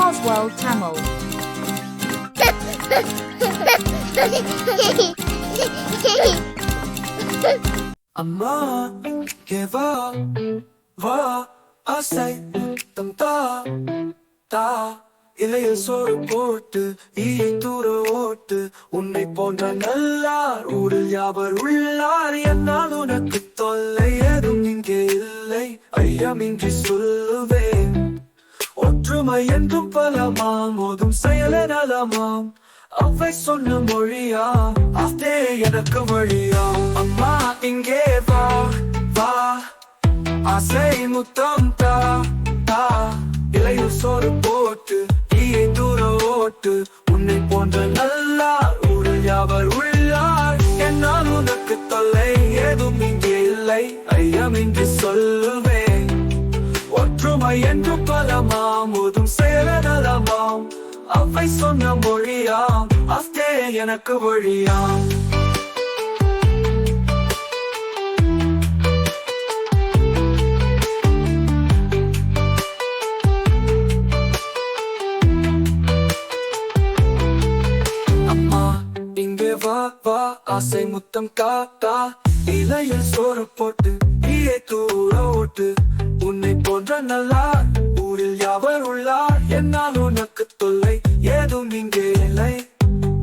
Oswald Tamil. அம்மா இங்கே வா வா ஆசை முத்தம் தா தா இலையில் சோறு போட்டு ஈயை தூர ஓட்டு உன்னை போன்ற நல்லார் ஊரில் யாவர் உள்ளார் என்னால் உனக்கு தொல்லை ஏதும் இங்கே இல்லை ஐயமின்றி சொல்லுவேன் ஒற்றுமை என்றும் பலமாம் ஓதும் செயல நலமாம் அவை சொன்ன மொழியா அதே எனக்கு வழியா அம்மா இங்கே வா வா ஆசை முத்தம் தா தா இலையில் சோறு போட்டு ஈயை தூர ஓட்டு உன்னை போன்ற நல்லார் ஊரில் யாவர் உள்ளார் என்னால் உனக்கு தொல்லை ஏதும் இங்கே இல்லை ஐயமின்றி சொல்லுவேன் ஒற்றுமை என்று பலமாம் ஓதும் செயல நலமாம் அவை சொன்ன மொழியாம் அதே எனக்கு வழியாம் அம்மா இங்கே வா வா ஆசை முத்தம் காத்தா இலையில் சோறு போட்டு ஈயை தூர ஓட்டு உன்னை போன்ற நல்லார் ஊரில் யாவர் உள்ளார் என்னால் உனக்கு தொல்லை ஏதும் இங்கே இல்லை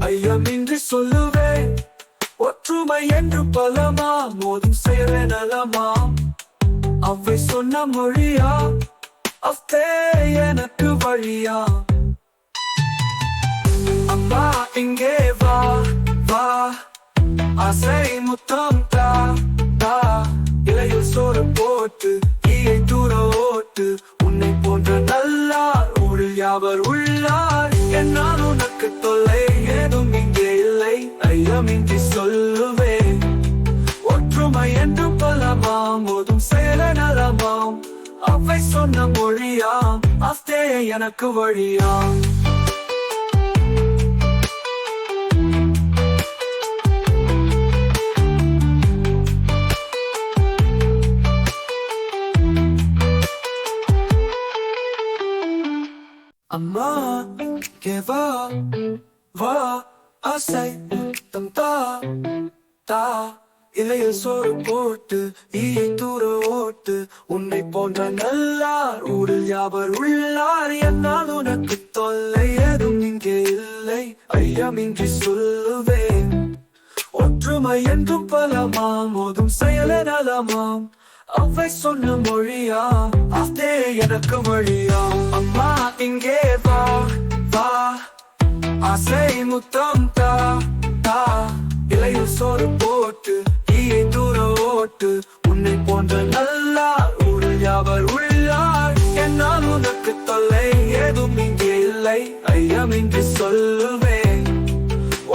ஐயமின்றி சொல்லுவேன் ஒற்றுமை என்று பலமா மோதும் செயல நலமாம் அவை சொன்ன மொழியா அதே எனக்கு வழியா அம்மா இங்கே வா வா ஆசை முத்தம் தா தா இலையில் சோறு போட்டு ஈயை தூர ஓட்டு உன்னை போன்ற நல்லார் ஊரில் யாவர் உள்ளார் என்னால் உனக்கு தொல்லை ஏதும் இங்கே இல்லை ஐயமின்றி சொல்லுவேன் ஒற்றுமை என்று பலமாம் ஓதும் செயல நலமாம் அவை சொன்ன மொழியாம் அதே எனக்கு வழியாம் அம்மா இங்கே வா வா ஆசை முத்தம் தா தா இலையில் சோறு போட்டு ஈயை தூர ஓட்டு உன்னை போன்ற நல்லார் ஊரில் யாவர் உள்ளார் என்னால் உனக்கு தொல்லை ஏதும் இங்கே இல்லை ஐயமின்றி சொல்லுவேன் ஒற்றுமை என்றும் பலமாம் ஓதும் செயல நலமாம் அவை சொன்ன மொழியா அதே எனக்கு வழியா அம்மா இங்கே வா வா ஆசை முத்தம் தா தா இலையில் சோறு போட்டு ஈயை தூர ஓட்டு உன்னை போன்ற நல்லார் ஊரில் யாவர் உள்ளார் என்னால் உனக்கு தொல்லை ஏதும் இங்கே இல்லை ஐயமின்றி சொல்லுவேன்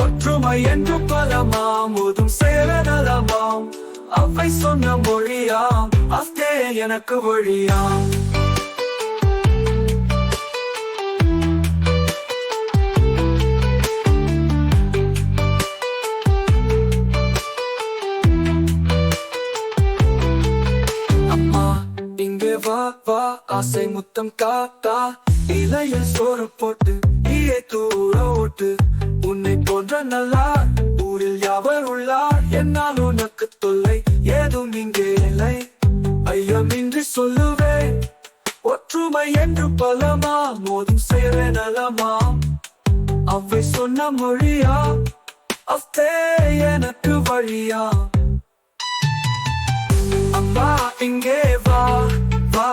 ஒற்றுமை என்று பலமாம் ஓதும் செயல நலமாம் அவை சொன்ன மொழியாம் அதே எனக்கு வழியாம் அம்மா இங்கே வா வா ஆசை முத்தம் காத்தா இலையில் சோறு போட்டு ஈயை தூர ஓட்டு உன்னை போன்ற நல்லார் ஊரில் யாவர் உள்ளார் என்னால் உனக்கு தொல்லை ஏதும் இங்கே இல்லை ஐயமின்றி சொல்லுவேன் ஒற்றுமை என்று பலமா மோதும் செயல நலமாம் அவை சொன்ன மொழியா அதே எனக்கு வழியா அம்மா இங்கே வா வா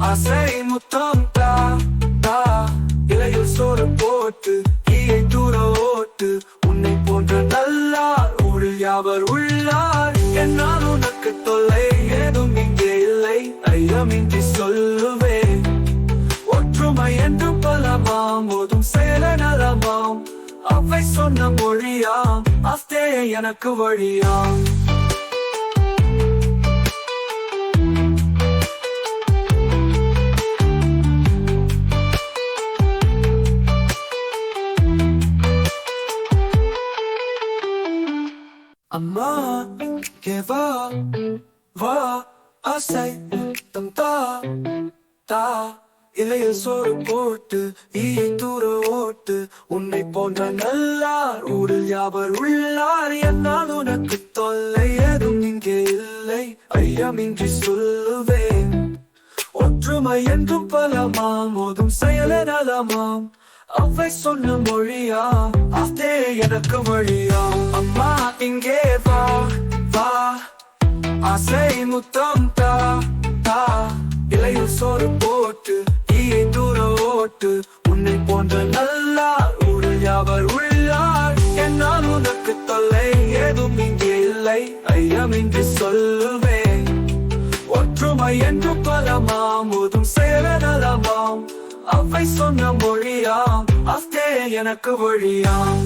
ஆசை முத்தம் தா தா இலையில் சோறு போட்டு ஈயை தூர ஓட்டு உன்னை போன்ற நல்லார் ஊரில் யாவர் உள்ளார் என்னால் உனக்கு தொல்லை ஏதும் இங்கே இல்லை ஐயமின்றி சொல்லுவேன் ஒற்றுமை என்று பலமாம் ஓதும் செயல நலமாம் அவை சொன்ன மொழியாம் அதே எனக்கு வழியாம் அம்மா இங்கே வா வா ஆசை முத்தம் தா தா இலையில் சோறு போட்டு ஈயை தூர ஓட்டு. உன்னை போன்ற நல்லார் ஊரில் யாவர் உள்ளார். என்னால் உனக்கு தொல்லை ஏதும் இங்கே இல்லை, ஐயமின்றி சொல்லுவேன். ஒற்றுமை என்றும் பலமாம், ஓதும் செயல நலமாம். அவை சொன்ன மொழியா, அதே எனக்கு வழியா. அம்மா இங்கே வா வா, ஆசை முத்தம் தா தா. இலையில் சோறு போட்டு ஈயை தூர ஓட்டு. உன்னை போன்ற நல்லார் ஊரில் யாவர் உள்ளார். என்னால் உனக்கு தொல்லை ஏதும் இங்கே இல்லை, ஐயமின்றி சொல்லுவேன். ஒற்றுமை என்று பலமாம், ஓதும் செயல நலமாம். அவை சொன்ன மொழியாம், அதே எனக்கு வழியாம்.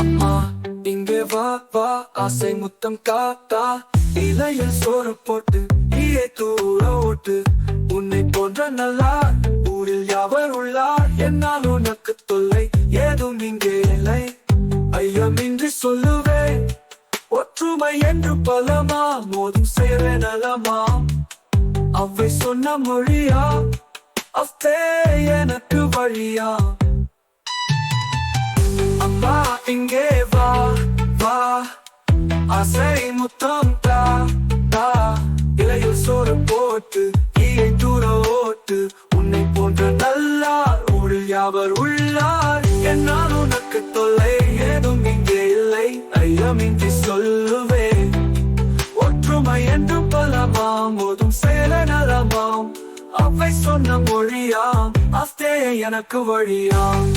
அம்மா இங்கே வா வா, ஆசை முத்தம் காத்தா. இலையில் சோறு போட்டு ஈயை தூர ஓட்டு. உன்னை போன்ற நல்லார் ஊரில் யாவர் உள்ளார். என்னால் உனக்கு தொல்லை ஏதும் இங்கே இல்லை, ஐயமின்றி சொல்லுவேன். ஒற்றுமை என்று பலமா, மோதும் செயல நலமாம். அவை சொன்ன மொழியா, அதே எனக்கு வழியா. அம்மா இங்கே வா வா, ஆசை முத்தம் தா தா. இலையில் சோறு போட்டு ஈயை தூர ஓட்டு. உன்னை போன்ற நல்லார் ஊரில் யாவர் உள்ளார். என்னால் உனக்கு தொல்லை ஏதும் இங்கே இல்லை, ஐயமின்றி சொல்லுவேன். ஒற்றுமை என்று பலமாம், ஓதும் செயல நலமாம். அவை சொன்ன மொழியாம், அதே எனக்கு வழியாம்.